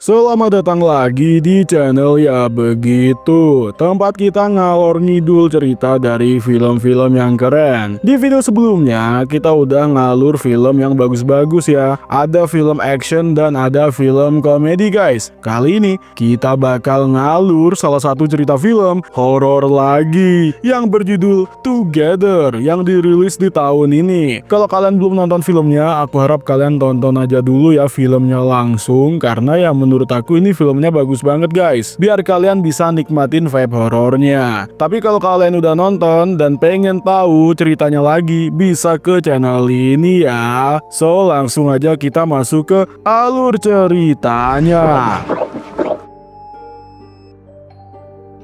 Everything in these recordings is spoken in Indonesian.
Selamat datang lagi di channel Ya Begitu, tempat kita ngalor ngidul cerita dari film-film yang keren. Di video sebelumnya kita udah ngalur film yang bagus-bagus ya. Ada film action dan ada film komedi guys. Kali ini kita bakal ngalur salah satu cerita film horor lagi yang berjudul Together yang dirilis di tahun ini. Kalau kalian belum nonton filmnya, aku harap kalian tonton aja dulu ya filmnya langsung, karena ya menurut aku ini filmnya bagus banget guys, biar kalian bisa nikmatin vibe horornya. Tapi kalau kalian udah nonton dan pengen tahu ceritanya lagi, bisa ke channel ini ya. So langsung aja kita masuk ke alur ceritanya.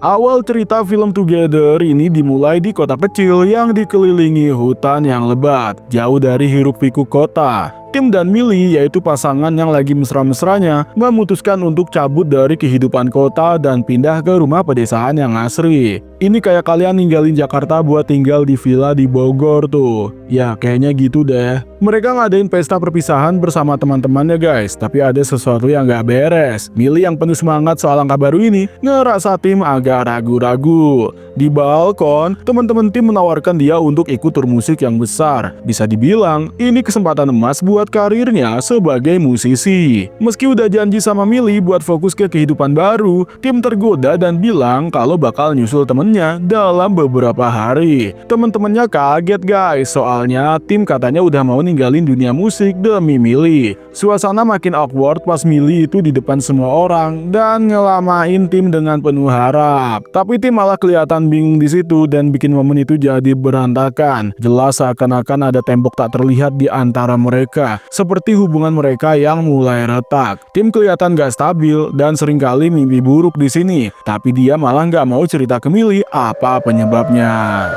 Awal cerita film Together ini dimulai di kota kecil yang dikelilingi hutan yang lebat, jauh dari hiruk-pikuk kota. Tim dan Millie, yaitu pasangan yang lagi mesra-mesranya, memutuskan untuk cabut dari kehidupan kota dan pindah ke rumah pedesaan yang asri. Ini kayak kalian ninggalin Jakarta buat tinggal di villa di Bogor tuh. Ya kayaknya gitu deh. Mereka ngadain pesta perpisahan bersama teman-temannya guys, tapi ada sesuatu yang gak beres. Millie yang penuh semangat soal angka baru ini ngerasa tim agak ragu-ragu. Di balkon, teman-teman tim menawarkan dia untuk ikut tur musik yang besar. Bisa dibilang, ini kesempatan emas buat karirnya sebagai musisi. Meski udah janji sama Millie buat fokus ke kehidupan baru, tim tergoda dan bilang kalau bakal nyusul temennya dalam beberapa hari. Temen-temennya kaget guys, soalnya tim katanya udah mau ninggalin dunia musik demi Millie. Suasana makin awkward pas Millie itu di depan semua orang dan ngelamain tim dengan penuh harap. Tapi tim malah kelihatan bingung di situ dan bikin momen itu jadi berantakan. Jelas seakan-akan ada tembok tak terlihat di antara mereka, seperti hubungan mereka yang mulai retak. Tim kelihatan gak stabil dan seringkali mimpi buruk di sini. Tapi dia malah gak mau cerita ke Millie apa penyebabnya.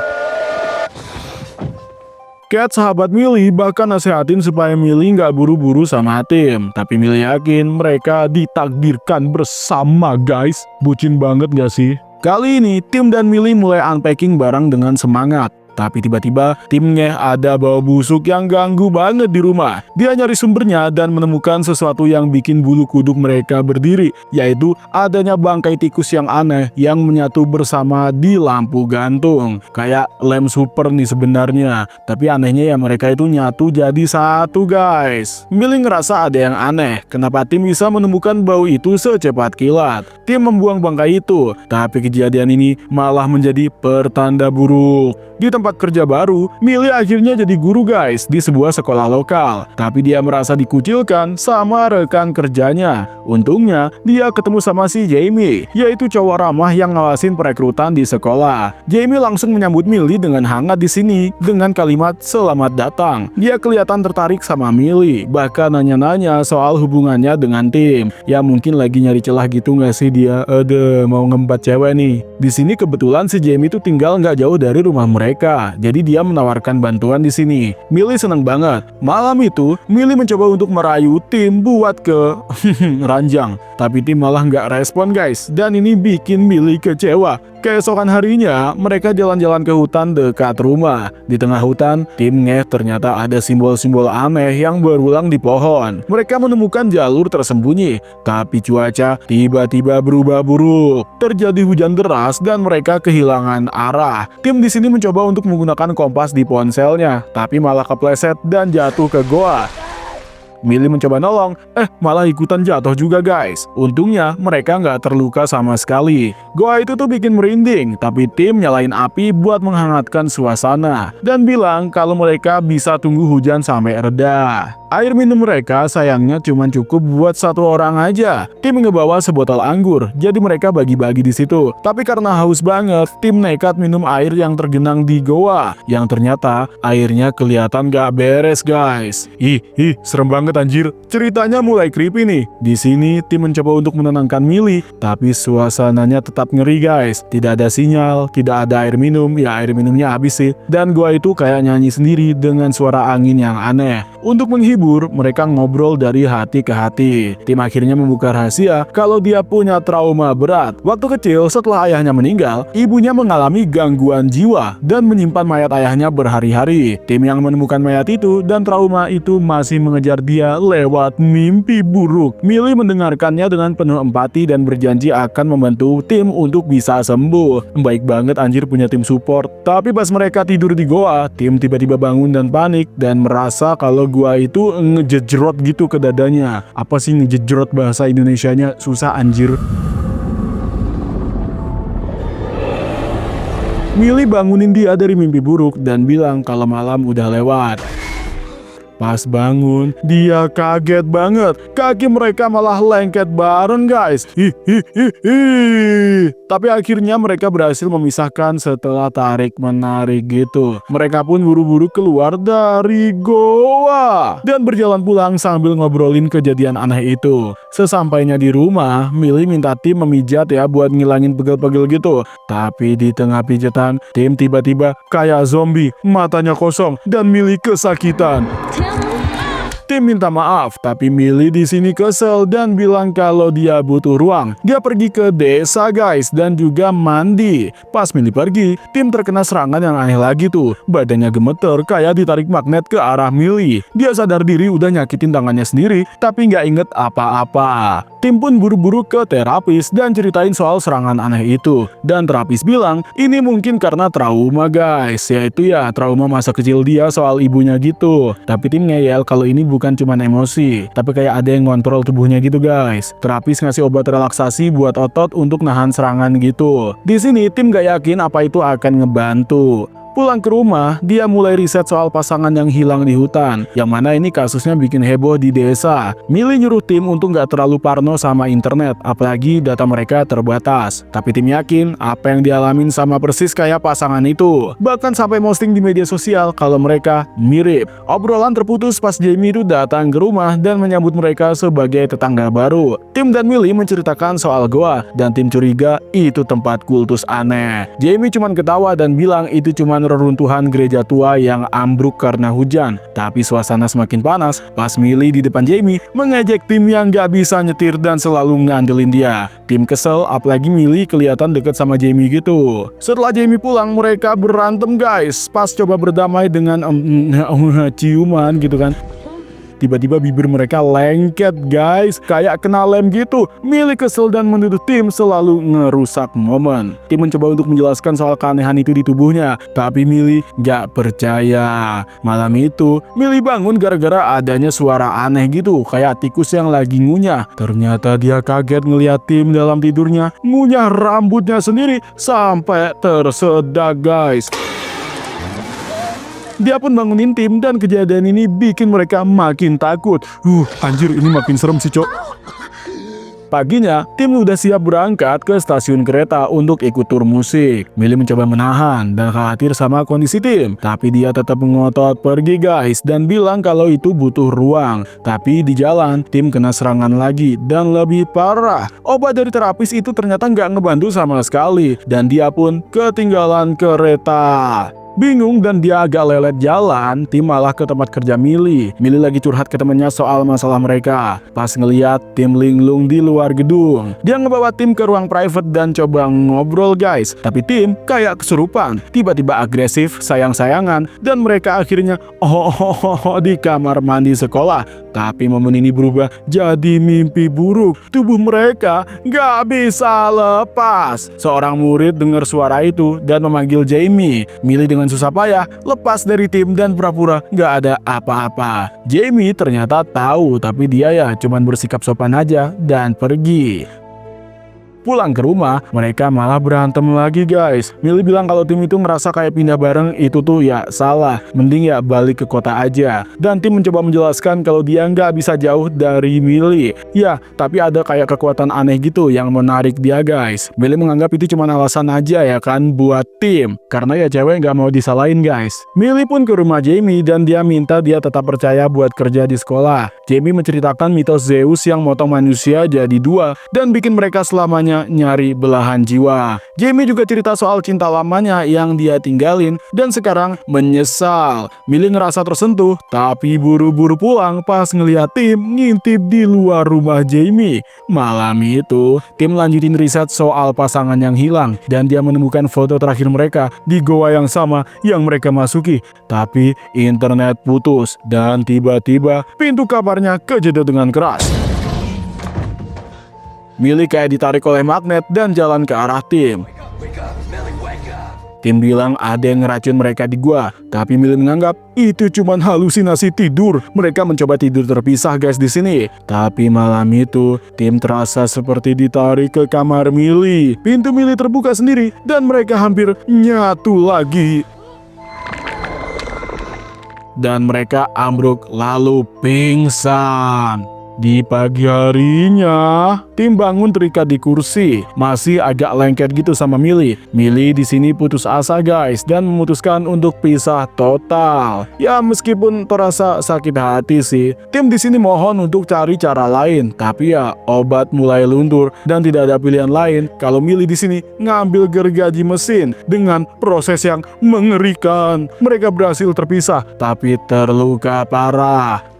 Cat, sahabat Millie, bahkan nasehatin supaya Millie nggak buru-buru sama tim. Tapi Millie yakin mereka ditakdirkan bersama guys. Bucin banget gak sih? Kali ini tim dan Millie mulai unpacking barang dengan semangat. Tapi tiba-tiba timnya ada bau busuk yang ganggu banget di rumah. Dia nyari sumbernya dan menemukan sesuatu yang bikin bulu kuduk mereka berdiri, yaitu adanya bangkai tikus yang aneh yang menyatu bersama di lampu gantung. Kayak lem super nih sebenarnya. Tapi anehnya ya mereka itu nyatu jadi satu guys. Millie ngerasa ada yang aneh. Kenapa tim bisa menemukan bau itu secepat kilat? Tim membuang bangkai itu. Tapi kejadian ini malah menjadi pertanda buruk. Di tempat kerja baru, Millie akhirnya jadi guru guys di sebuah sekolah lokal. Tapi dia merasa dikucilkan sama rekan kerjanya. Untungnya, dia ketemu sama si Jamie, yaitu cowok ramah yang ngawasin perekrutan di sekolah. Jamie langsung menyambut Millie dengan hangat di sini dengan kalimat selamat datang. Dia kelihatan tertarik sama Millie, bahkan nanya-nanya soal hubungannya dengan tim. Ya mungkin lagi nyari celah gitu nggak sih dia? Mau ngembat cewek nih. Di sini kebetulan si Jamie tuh tinggal nggak jauh dari rumah mereka, jadi dia menawarkan bantuan di sini. Millie seneng banget. Malam itu, Millie mencoba untuk merayu tim buat ke ranjang, tapi tim malah nggak respon guys, dan ini bikin Millie kecewa. Keesokan harinya, mereka jalan-jalan ke hutan dekat rumah. Di tengah hutan, tim ngeh ternyata ada simbol-simbol aneh yang berulang di pohon. Mereka menemukan jalur tersembunyi, tapi cuaca tiba-tiba berubah buruk. Terjadi hujan deras dan mereka kehilangan arah. Tim di sini mencoba untuk menggunakan kompas di ponselnya, tapi malah kepleset dan jatuh ke goa. Millie mencoba nolong, malah ikutan jatuh juga guys. Untungnya mereka nggak terluka sama sekali. Goa itu tuh bikin merinding, tapi tim nyalain api buat menghangatkan suasana dan bilang kalau mereka bisa tunggu hujan sampai reda. Air minum mereka sayangnya cuma cukup buat satu orang aja. Tim ngebawa sebotol anggur, jadi mereka bagi-bagi di situ. Tapi karena haus banget, tim nekat minum air yang tergenang di goa, yang ternyata airnya kelihatan gak beres guys. Serem banget anjir. Ceritanya mulai creepy nih. Di sini tim mencoba untuk menenangkan Millie, tapi suasananya tetap ngeri guys. Tidak ada sinyal, tidak ada air minum, ya air minumnya habis sih. Dan goa itu kayak nyanyi sendiri dengan suara angin yang aneh. Untuk menghibur libur, mereka ngobrol dari hati ke hati. Tim akhirnya membuka rahasia kalau dia punya trauma berat. Waktu kecil setelah ayahnya meninggal, ibunya mengalami gangguan jiwa dan menyimpan mayat ayahnya berhari-hari. Tim yang menemukan mayat itu dan trauma itu masih mengejar dia lewat mimpi buruk. Millie mendengarkannya dengan penuh empati dan berjanji akan membantu tim untuk bisa sembuh. Baik banget anjir punya tim support. Tapi pas mereka tidur di goa, tim tiba-tiba bangun dan panik dan merasa kalau gua itu ngejejrot gitu ke dadanya. Apa sih ngejejrot bahasa Indonesianya? Susah anjir. Millie bangunin dia dari mimpi buruk dan bilang kalau malam udah lewat. Pas bangun, dia kaget banget. Kaki mereka malah lengket bareng guys. Hihihihi. Tapi akhirnya mereka berhasil memisahkan setelah tarik-menarik gitu. Mereka pun buru-buru keluar dari goa dan berjalan pulang sambil ngobrolin kejadian aneh itu. Sesampainya di rumah, Millie minta tim memijat ya buat ngilangin pegel-pegel gitu. Tapi di tengah pijatan, tim tiba-tiba kayak zombie, matanya kosong dan Millie kesakitan. Tim minta maaf, tapi Millie di sini kesel dan bilang kalau dia butuh ruang. Dia pergi ke desa guys dan juga mandi. Pas Millie pergi, tim terkena serangan yang aneh lagi tuh. Badannya gemeter kayak ditarik magnet ke arah Millie. Dia sadar diri udah nyakitin tangannya sendiri, tapi nggak inget apa-apa. Tim pun buru-buru ke terapis dan ceritain soal serangan aneh itu. Dan terapis bilang ini mungkin karena trauma guys, yaitu ya trauma masa kecil dia soal ibunya gitu. Tapi tim ngeyel kalau ini bukan cuma emosi, tapi kayak ada yang ngontrol tubuhnya gitu guys. Terapis ngasih obat relaksasi buat otot untuk nahan serangan gitu. Di sini tim gak yakin apa itu akan ngebantu. Pulang ke rumah, dia mulai riset soal pasangan yang hilang di hutan, yang mana ini kasusnya bikin heboh di desa. Millie nyuruh tim untuk gak terlalu parno sama internet, apalagi data mereka terbatas. Tapi tim yakin apa yang dialamin sama persis kayak pasangan itu. Bahkan sampai posting di media sosial kalau mereka mirip. Obrolan terputus pas Jamie itu datang ke rumah dan menyambut mereka sebagai tetangga baru. Tim dan Millie menceritakan soal goa, dan tim curiga itu tempat kultus aneh. Jamie cuman ketawa dan bilang itu cuman reruntuhan gereja tua yang ambruk karena hujan. Tapi suasana semakin panas pas Millie di depan Jamie mengejek tim yang gak bisa nyetir dan selalu ngandelin dia. Tim kesel, apalagi Millie kelihatan deket sama Jamie gitu. Setelah Jamie pulang, mereka berantem guys. Pas coba berdamai dengan ciuman gitu kan, tiba-tiba bibir mereka lengket guys, kayak kena lem gitu. Millie kesel dan menuduh tim selalu ngerusak momen. Tim mencoba untuk menjelaskan soal keanehan itu di tubuhnya, tapi Millie gak percaya. Malam itu, Millie bangun gara-gara adanya suara aneh gitu, kayak tikus yang lagi ngunyah. Ternyata dia kaget ngeliat tim dalam tidurnya ngunyah rambutnya sendiri sampai tersedak guys. Dia pun bangunin tim dan kejadian ini bikin mereka makin takut. Anjir ini makin serem sih cok. Paginya, tim udah siap berangkat ke stasiun kereta untuk ikut tur musik. Millie mencoba menahan dan khawatir sama kondisi tim, tapi dia tetap ngotot pergi guys dan bilang kalau itu butuh ruang. Tapi di jalan, tim kena serangan lagi dan lebih parah. Obat dari terapis itu ternyata nggak ngebantu sama sekali dan dia pun ketinggalan kereta. Bingung dan dia agak lelet jalan, tim malah ke tempat kerja Millie. Millie lagi curhat ke temennya soal masalah mereka. Pas ngeliat tim linglung di luar gedung, dia ngebawa tim ke ruang private dan coba ngobrol guys. Tapi tim kayak kesurupan, tiba-tiba agresif, sayang-sayangan, dan mereka akhirnya di kamar mandi sekolah. Tapi momen ini berubah jadi mimpi buruk. Tubuh mereka gak bisa lepas. Seorang murid dengar suara itu dan memanggil Jamie. Millie dengan susah payah lepas dari tim dan pura-pura gak ada apa-apa. Jamie ternyata tahu, tapi dia ya cuman bersikap sopan aja dan pergi. Pulang ke rumah, mereka malah berantem lagi guys. Millie bilang kalau tim itu ngerasa kayak pindah bareng, itu tuh ya salah. Mending ya balik ke kota aja. Dan tim mencoba menjelaskan kalau dia nggak bisa jauh dari Millie. Ya, tapi ada kayak kekuatan aneh gitu yang menarik dia guys. Millie menganggap itu cuma alasan aja ya kan buat tim. Karena ya cewek nggak mau disalahin guys. Millie pun ke rumah Jamie dan dia minta dia tetap percaya buat kerja di sekolah. Jamie menceritakan mitos Zeus yang motong manusia jadi dua dan bikin mereka selamanya hanya nyari belahan jiwa. Jamie juga cerita soal cinta lamanya yang dia tinggalin dan sekarang menyesal. Millie ngerasa tersentuh, tapi buru-buru pulang pas ngeliat Tim ngintip di luar rumah Jamie. Malam itu, Tim lanjutin riset soal pasangan yang hilang dan dia menemukan foto terakhir mereka di goa yang sama yang mereka masuki. Tapi internet putus dan tiba-tiba pintu kamarnya kejedot dengan keras. Millie kayak ditarik oleh magnet dan jalan ke arah Tim. Tim bilang ada yang ngeracun mereka di gua, tapi Millie menganggap itu cuma halusinasi tidur. Mereka mencoba tidur terpisah guys di sini. Tapi malam itu, Tim terasa seperti ditarik ke kamar Millie. Pintu Millie terbuka sendiri dan mereka hampir nyatu lagi. Dan mereka ambruk lalu pingsan. Di pagi harinya, Tim bangun terikat di kursi, masih agak lengket gitu sama Millie. Millie di sini putus asa guys dan memutuskan untuk pisah total. Ya meskipun terasa sakit hati sih, Tim di sini mohon untuk cari cara lain. Tapi ya obat mulai luntur dan tidak ada pilihan lain kalau Millie di sini ngambil gergaji mesin dengan proses yang mengerikan. Mereka berhasil terpisah tapi terluka parah.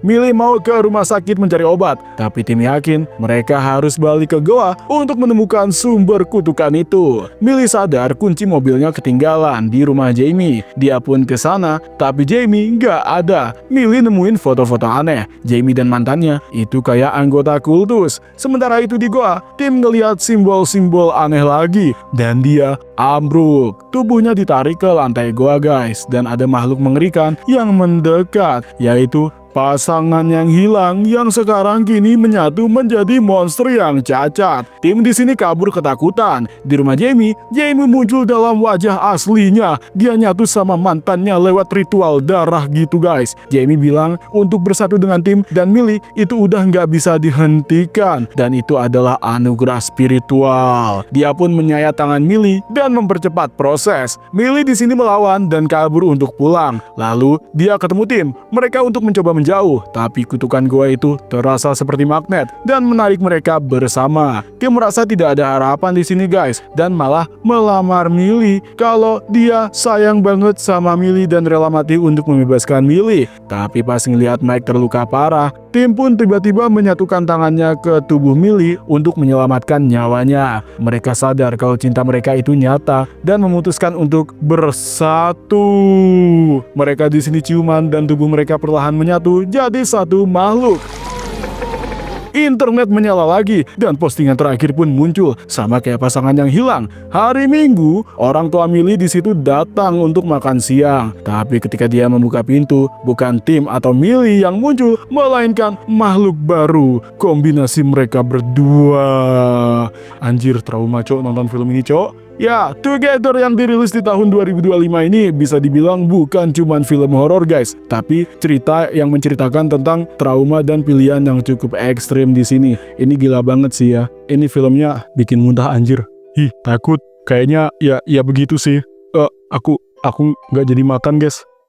Millie mau ke rumah sakit mencari obat, tapi Tim yakin mereka harus balik ke goa untuk menemukan sumber kutukan itu. Millie sadar kunci mobilnya ketinggalan di rumah Jamie. Dia pun ke sana, tapi Jamie nggak ada. Millie nemuin foto-foto aneh. Jamie dan mantannya itu kayak anggota kultus. Sementara itu di goa, Tim ngelihat simbol-simbol aneh lagi dan dia ambruk. Tubuhnya ditarik ke lantai goa guys, dan ada makhluk mengerikan yang mendekat, yaitu pasangan yang hilang yang sekarang kini menyatu menjadi monster yang cacat. Tim di sini kabur ketakutan. Di rumah Jamie, Jamie muncul dalam wajah aslinya. Dia nyatu sama mantannya lewat ritual darah gitu guys. Jamie bilang untuk bersatu dengan Tim dan Millie itu udah nggak bisa dihentikan. Dan itu adalah anugerah spiritual. Dia pun menyayat tangan Millie dan mempercepat proses. Millie di sini melawan dan kabur untuk pulang. Lalu dia ketemu Tim. Mereka untuk mencoba menjauh, tapi kutukan goa itu terasa seperti magnet dan menarik mereka bersama. Tim merasa tidak ada harapan di sini guys, dan malah melamar Millie kalau dia sayang banget sama Millie dan rela mati untuk membebaskan Millie. Tapi pas ngelihat Mike terluka parah, Tim pun tiba-tiba menyatukan tangannya ke tubuh Millie untuk menyelamatkan nyawanya. Mereka sadar kalau cinta mereka itu nyata dan memutuskan untuk bersatu. Mereka di sini ciuman dan tubuh mereka perlahan menyatu jadi satu makhluk. Internet menyala lagi dan postingan terakhir pun muncul sama kayak pasangan yang hilang. Hari Minggu, orang tua Millie di situ datang untuk makan siang. Tapi ketika dia membuka pintu, bukan Tim atau Millie yang muncul, melainkan makhluk baru. Kombinasi mereka berdua. Anjir, trauma cok nonton film ini cok. Ya, Together yang dirilis di tahun 2025 ini bisa dibilang bukan cuman film horor guys, tapi cerita yang menceritakan tentang trauma dan pilihan yang cukup ekstrim di sini. Ini gila banget sih ya. Ini filmnya bikin muntah anjir. Takut. Kayaknya ya begitu sih. Aku nggak jadi makan guys.